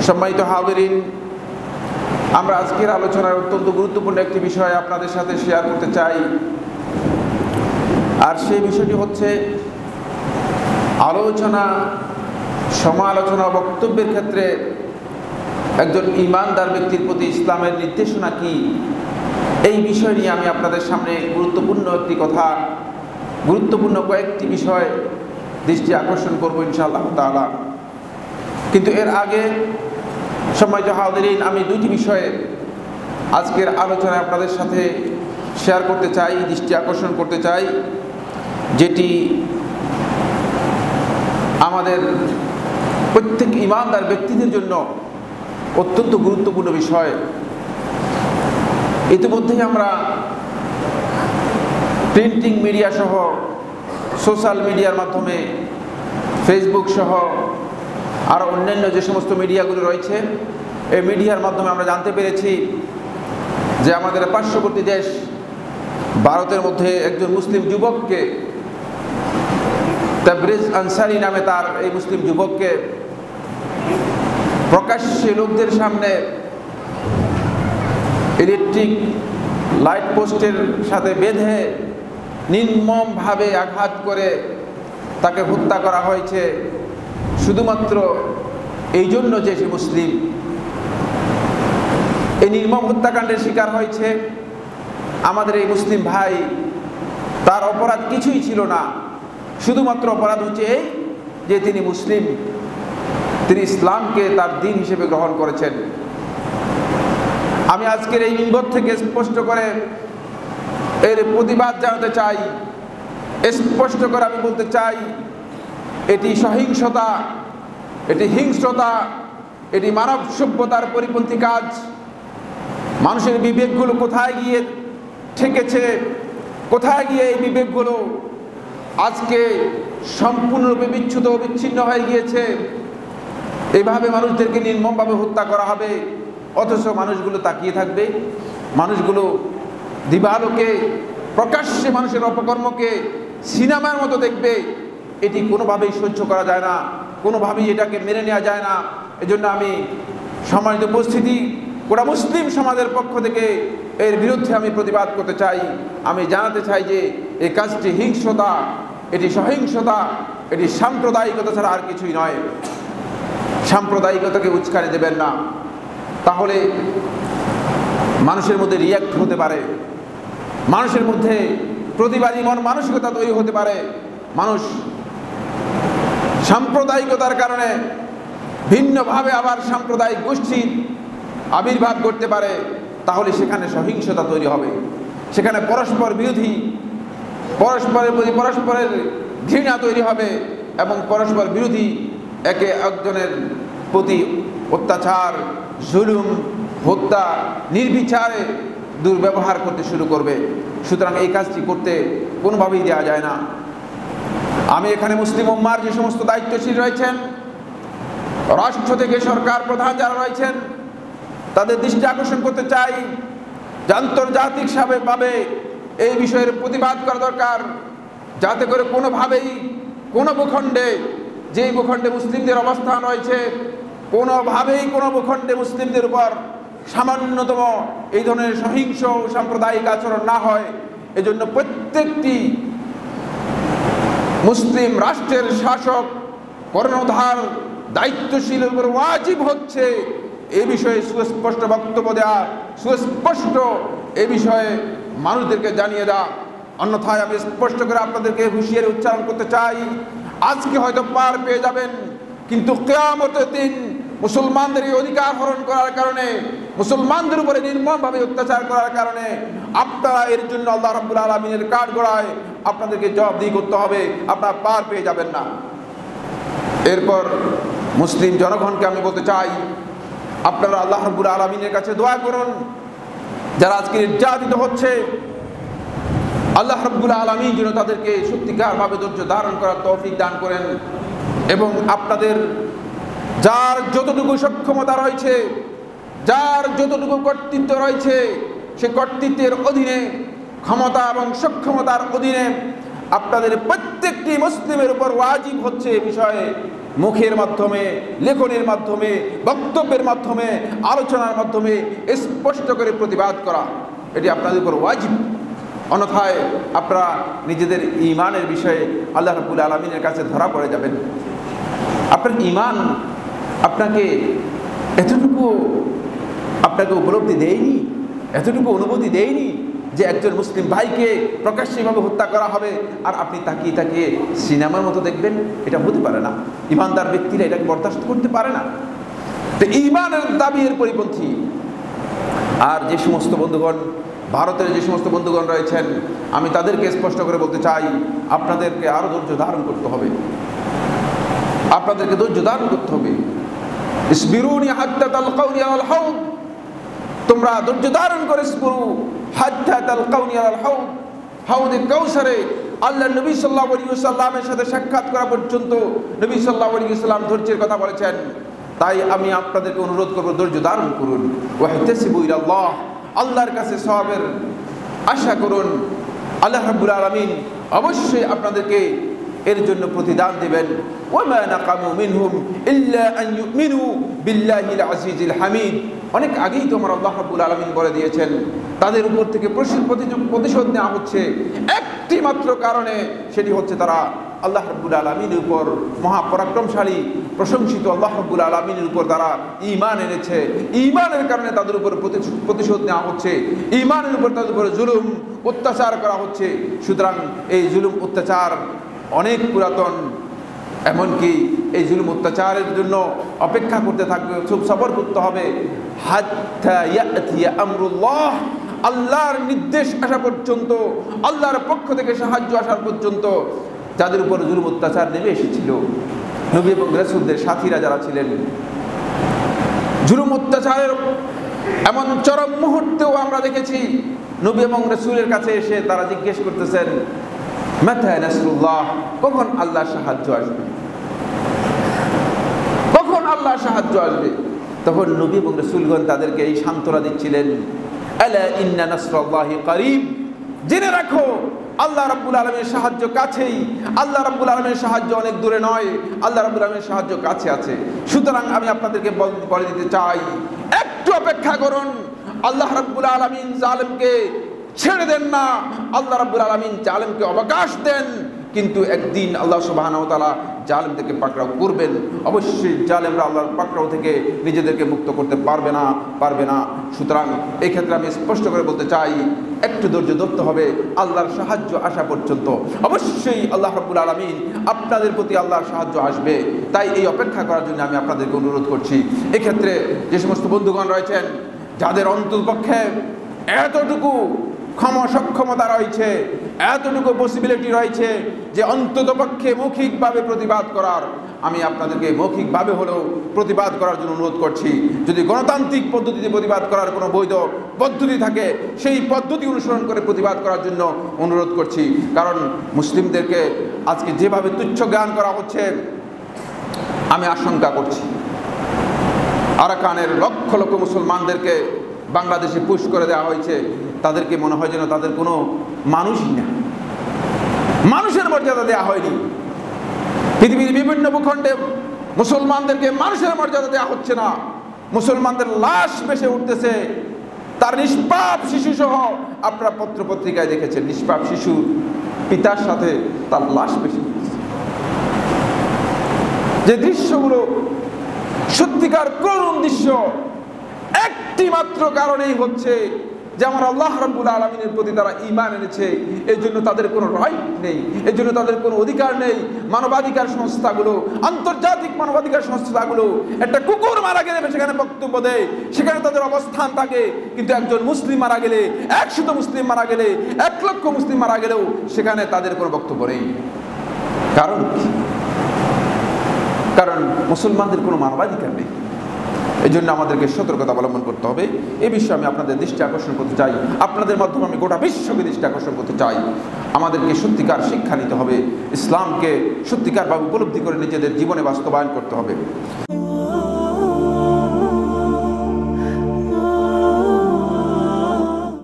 সম্মানিত হাজিরিন, আমরা আজকের আলোচনার অত্যন্ত গুরুত্বপূর্ণ একটি বিষয় আপনাদের সাথে শেয়ার করতে চাই। আর সেই বিষয়টি হচ্ছে আলোচনা, সমালোচনা, বক্তব্যের ক্ষেত্রে একজন ঈমানদার ব্যক্তির প্রতি ইসলামের নির্দেশনা কি, এই বিষয় নিয়ে আমি আপনাদের সামনে গুরুত্বপূর্ণ কয়েকটি বিষয় দৃষ্টি আকর্ষণ করব ইনশাআল্লাহ তাআলা। কিন্তু এর আগে সম্মানিত হাজিরিন, আমি দুটি বিষয়ে আজকের আলোচনায় আপনাদের সাথে শেয়ার করতে চাই, দৃষ্টি আকর্ষণ করতে চাই, যেটি আমাদের প্রত্যেক ঈমানদার ব্যক্তিদের জন্য অত্যন্ত গুরুত্বপূর্ণ বিষয়। ইতিমধ্যেই আমরা প্রিন্টিং মিডিয়া সহ সোশ্যাল মিডিয়ার মাধ্যমে, ফেসবুক সহ আরও অন্যান্য যে সমস্ত মিডিয়াগুলো রয়েছে, এই মিডিয়ার মাধ্যমে আমরা জানতে পেরেছি যে আমাদের পার্শ্ববর্তী দেশ ভারতের মধ্যে একজন মুসলিম যুবককে, তাবরিজ আনসারী নামে তার এই মুসলিম যুবককে প্রকাশ্যে লোকদের সামনে ইলেকট্রিক লাইট পোস্টের সাথে বেঁধে নির্মমভাবে আঘাত করে তাকে হত্যা করা হয়েছে, শুধুমাত্র এই জন্য যে সে মুসলিম। এই নির্মম হত্যাকাণ্ডের শিকার হয়েছে আমাদের এই মুসলিম ভাই। তার অপরাধ কিছুই ছিল না, শুধুমাত্র অপরাধ হচ্ছে এই যে তিনি মুসলিম, তিনি ইসলামকে তার দিন হিসেবে গ্রহণ করেছেন। আমি আজকের এই মিম্বর থেকে স্পষ্ট করে এর প্রতিবাদ জানাতে চাই, স্পষ্ট করে আমি বলতে চাই, এটি সহিংসতা, এটি হিংস্রতা, এটি মানব সভ্যতার পরিপন্থী কাজ। মানুষের বিবেকগুলো কোথায় গিয়ে ঠেকেছে, কোথায় গিয়ে এই বিবেকগুলো আজকে সম্পূর্ণরূপে বিচ্ছিন্ন হয়ে গিয়েছে। এইভাবে মানুষদেরকে নির্মমভাবে হত্যা করা হবে, অথচ মানুষগুলো তাকিয়ে থাকবে, মানুষগুলো দিবালোকে প্রকাশ্যে মানুষের অপকর্মকে সিনেমার মতো দেখবে। এটি কোনোভাবেই সহ্য করা যায় না, কোনোভাবেই এটাকে মেনে নেওয়া যায় না। এজন্য আমি সম্মানিত উপস্থিতি, গোটা মুসলিম সমাজের পক্ষ থেকে এর বিরুদ্ধে আমি প্রতিবাদ করতে চাই। আমি জানাতে চাই যে এই কাজটি হিংস্রতা, এটি সহিংসতা, এটি সাম্প্রদায়িকতা ছাড়া আর কিছুই নয়। সাম্প্রদায়িকতাকে উস্কানি দেবেন না, তাহলে মানুষের মধ্যে রিয়াক্ট হতে পারে, মানুষের মধ্যে প্রতিবাদী মন মানসিকতা তৈরি হতে পারে। মানুষ সাম্প্রদায়িকতার কারণে ভিন্নভাবে আবার সাম্প্রদায়িক গোষ্ঠীর আবির্ভাব করতে পারে, তাহলে সেখানে সহিংসতা তৈরি হবে, সেখানে পরস্পর বিরোধী, পরস্পরের প্রতি পরস্পরের ঘৃণা তৈরি হবে এবং পরস্পর বিরোধী একে একজনের প্রতি অত্যাচার, জুলুম, হত্যা, নির্বিচারে দুর্ব্যবহার করতে শুরু করবে। সুতরাং এই কাজটি করতে কোনোভাবেই দেওয়া যায় না। আমি এখানে মুসলিম উম্মার যে সমস্ত দায়িত্বশীল রয়েছেন, রাষ্ট্র থেকে সরকার প্রধান যারা রয়েছেন, তাদের দৃষ্টি আকর্ষণ করতে চাই যে আন্তর্জাতিকভাবে এই বিষয়ের প্রতিবাদ করা দরকার, যাতে করে কোনোভাবেই কোনো ভূখণ্ডে, যেই ভূখণ্ডে মুসলিমদের অবস্থান রয়েছে, কোনোভাবেই কোনো ভূখণ্ডে মুসলিমদের উপর সামান্যতম এই ধরনের সহিংস সাম্প্রদায়িক আচরণ না হয়। এজন্য প্রত্যেকটি মুসলিম রাষ্ট্রের শাসক, কর্ণধার, দায়িত্বশীলের উপর ওয়াজিব হচ্ছে এ বিষয়ে সুস্পষ্ট বক্তব্য দেওয়া, সুস্পষ্ট এ বিষয়ে মানুষদেরকে জানিয়ে দেওয়া। অন্যথায় আমি স্পষ্ট করে আপনাদেরকে হুঁশিয়ারি উচ্চারণ করতে চাই, আজকে হয়তো পার পেয়ে যাবেন, কিন্তু কিয়ামতের দিন মুসলমানদের এই অধিকার হরণ করার কারণে, মুসলমানদের উপরে নির্মমভাবে অত্যাচার করার কারণে আপনারা এর জন্য আল্লাহ রাব্বুল আলামিনের কাঠগড়ায় আপনাদেরকে জবাবদিহি করতে হবে, আপনারা পার পেয়ে যাবেন না। এরপর মুসলিম জনগণকে আমি বলতে চাই, আপনারা আল্লাহ রাব্বুল আলামিনের কাছে দোয়া করুন, যারা আজকে নির্যাতিত হচ্ছে, আল্লাহ রাব্বুল আলামিন যেন তাদেরকে সত্যিকারভাবে ধৈর্য ধারণ করার তৌফিক দান করেন এবং আপনাদের যার যতটুকু সক্ষমতা রয়েছে, যার যতটুকু কর্তৃত্ব রয়েছে, সে কর্তৃত্বের অধীনে, ক্ষমতা এবং সক্ষমতার অধীনে আপনাদের প্রত্যেকটি মুসলিমের উপর ওয়াজিব হচ্ছে এ বিষয়ে মুখের মাধ্যমে, লেখনের মাধ্যমে, বক্তব্যের মাধ্যমে, আলোচনার মাধ্যমে স্পষ্ট করে প্রতিবাদ করা, এটি আপনাদের উপর ওয়াজিব। অন্যথায় আপনারা নিজেদের ঈমানের বিষয়ে আল্লাহ রাব্বুল আলামিনের কাছে ধরা পড়ে যাবেন। আপনার ঈমান আপনাকে এতটুকু উপলব্ধি দেয়নি, এতটুকু অনুভূতি দেয়নি যে একজন মুসলিম ভাইকে প্রকাশ্যভাবে হত্যা করা হবে আর আপনি তাকিয়ে তাকিয়ে সিনেমার মতো দেখবেন? এটা হতে পারে না। ঈমানদার ব্যক্তিরা এটাকে বরদাস্ত করতে পারে না। তো ঈমানের দাবি এর পরিপন্থী। আর যে সমস্ত বন্ধুগণ, ভারতের যে সমস্ত বন্ধুগণ রয়েছেন, আমি তাদেরকে স্পষ্ট করে বলতে চাই, আপনাদেরকে আরো ধৈর্য ধারণ করতে হবে, আপনাদেরকে ধৈর্য ধারণ করতে হবে। ইসবিরুনি হাত্তা তালকাউনি আলাল হাউদ, তোমরা ধৈর্য ধারণ করে ইসবিরু হাত্তা তালকাউনি আলাল হাউদ, হাউদে কাউসারে আল্লাহ নবী সাল্লাল্লাহু আলাইহি ওয়াসাল্লামের সাথে সাক্ষাৎ করা পর্যন্ত নবী সাল্লাল্লাহু আলাইহি ওয়াসাল্লাম ধৈর্যের কথা বলেছেন। তাই আমি আপনাদেরকে অনুরোধ করব, ধৈর্য ধারণ করুন। ওয়াহতাসিবু ইলাল্লাহ, আল্লাহর কাছে সওয়াবের আশা করুন। আল্লাহ রাব্বুল আলামিন অবশ্যই আপনাদেরকে এর জন্য প্রতিদান দেবেন। ওয়ামা নাকামু মিনহুম ইল্লা আন ইউমিনু বিল্লাহিল আজিজিল হামিদ। অনেক আগেই তো আমার আল্লাহ রাব্বুল আলামিন বলে দিয়েছেন, তাদের উপর থেকে প্রতিশোধ নেওয়া হচ্ছে একটি মাত্র কারণে, সেটি হচ্ছে তারা আল্লাহ রাব্বুল আলামিনের উপর, মহাপরাক্রমশালী প্রশংসিত আল্লাহ রাব্বুল আলামিনের উপর তারা ঈমান এনেছে। ঈমানের কারণে তাদের উপর প্রতিশোধ নেওয়া হচ্ছে, ঈমানের উপর তাদের উপর জুলুম অত্যাচার করা হচ্ছে। সুতরাং এই জুলুম অত্যাচার অনেক পুরাতন, এমনকি এই জুলুম অত্যাচারের জন্য অপেক্ষা করতে থাকবে, খুব সবর করতে হবে হাত্তা ইয়াতিয়া আমরুল্লাহ, আল্লাহর নির্দেশ আসা পর্যন্ত, আল্লাহর পক্ষ থেকে সাহায্য আসার পর্যন্ত। যাদের উপর জুলুম অত্যাচার নেমে এসেছিল, নবী এবং রাসূলদের সাথীরা যারা ছিলেন, জুলুম অত্যাচারের এমন চরম মুহূর্তেও আমরা দেখেছি নবী এবং রাসূলের কাছে এসে তারা জিজ্ঞেস করতেছেন, মাতা নাসরুল্লাহ, কখন আল্লাহর সাহায্য আসবে, কখন আল্লাহর সাহায্য আসবে? তখন নবী এবং রাসূলগণ তাদেরকে এই সান্ত্বনা দিচ্ছিলেন, আলা ইন্না নাসরাল্লাহি কারীব, জেনে রাখো আল্লাহ রাব্বুল আলামিনের সাহায্য কাছেই, আল্লাহ রাব্বুল আলামিনের সাহায্য অনেক দূরে নয়, আল্লাহ রাব্বুল আলামিনের সাহায্য কাছে আছে। সুতরাং আমি আপনাদেরকে বলে দিতে চাই, একটু অপেক্ষা করুন। আল্লাহ রাব্বুল আলামিন জালেমকে ছেড়ে দেন না, আল্লাহ রাব্বুল আলামিন জালেমকে অবকাশ দেন, কিন্তু একদিন আল্লাহ সুবহানাহু ওয়া তাআলা জালেমদেরকে পাকড়াও করবেন। অবশ্যই জালেমরা আল্লাহর পাকড়াও থেকে নিজেদেরকে মুক্ত করতে পারবে না। সুতরাং এই ক্ষেত্রে আমি স্পষ্ট করে বলতে চাই, একটু ধৈর্য ধরতে হবে আল্লাহর সাহায্য আসা পর্যন্ত। অবশ্যই আল্লাহ রাব্বুল আলামিন আপনাদের প্রতি আল্লাহর সাহায্য আসবে, তাই এই অপেক্ষা করার জন্য আমি আপনাদেরকে অনুরোধ করছি। এক্ষেত্রে যে সমস্ত বন্ধুগণ রয়েছেন, যাদের অন্ততপক্ষে এতটুকু সক্ষমতা রয়েছে, এতটুকু পসিবিলিটি রয়েছে যে অন্ততপক্ষে মৌখিকভাবে প্রতিবাদ করার, আমি আপনাদেরকে মৌখিকভাবে হলেও প্রতিবাদ করার জন্য অনুরোধ করছি। যদি গণতান্ত্রিক পদ্ধতিতে প্রতিবাদ করার কোনো বৈধ পদ্ধতি থাকে, সেই পদ্ধতি অনুসরণ করে প্রতিবাদ করার জন্য অনুরোধ করছি। কারণ মুসলিমদেরকে আজকে যেভাবে তুচ্ছ জ্ঞান করা হচ্ছে, আমি আশঙ্কা করছি আরাকানের লক্ষ লক্ষ মুসলমানদেরকে বাংলাদেশে পুশ করে দেওয়া হয়েছে, তাদেরকে মনে হয় যেন তাদের কোনো মানুষই না, মানুষের মর্যাদা দেওয়া হয়নি। পৃথিবীর বিভিন্ন ভূখণ্ডে মুসলমানদেরকে মানুষের মর্যাদা দেওয়া হচ্ছে না, মুসলমানদের লাশ ভেসে উঠতেছে, তার নিষ্পাপ শিশু সহ। আপনারা পত্রপত্রিকায় দেখেছেন, নিষ্পাপ শিশু পিতার সাথে তার লাশ ভেসে উঠতেছে। যে দৃশ্যগুলো সত্যিকার করুণ দৃশ্য, একটি মাত্র কারণেই হচ্ছে যে আমার আল্লাহ রাব্বুল আলামিনের প্রতি তারা ঈমান এনেছে, এই জন্য তাদের কোনো রাইট নেই, এই জন্য তাদের কোনো অধিকার নেই। মানবাধিকার সংস্থাগুলো, আন্তর্জাতিক মানবাধিকার সংস্থাগুলো একটা কুকুর মারা গেলে সেখানে বক্তব্য দেয়, সেখানে তাদের অবস্থান থাকে, কিন্তু একজন মুসলিম মারা গেলে, 100 মুসলিম মারা গেলে, 1 লক্ষ মুসলিম মারা গেলেও সেখানে তাদের কোনো বক্তব্য নেই। কারণ কি? কারণ মুসলমানদের কোনো মানবাধিকার নেই। এই জন্য আমাদেরকে সতর্কতা অবলম্বন করতে হবে। এই বিষয়ে আমি আপনাদের দৃষ্টি আকর্ষণ করতে চাই, আপনাদের মাধ্যমে আমি গোটা বিশ্বকে দৃষ্টি আকর্ষণ করতে চাই। আমাদেরকে সত্যিকার শিক্ষা নিতে হবে, ইসলামকে সত্যিকারভাবে উপলব্ধি করে নিজেদের জীবনে বাস্তবায়ন করতে হবে।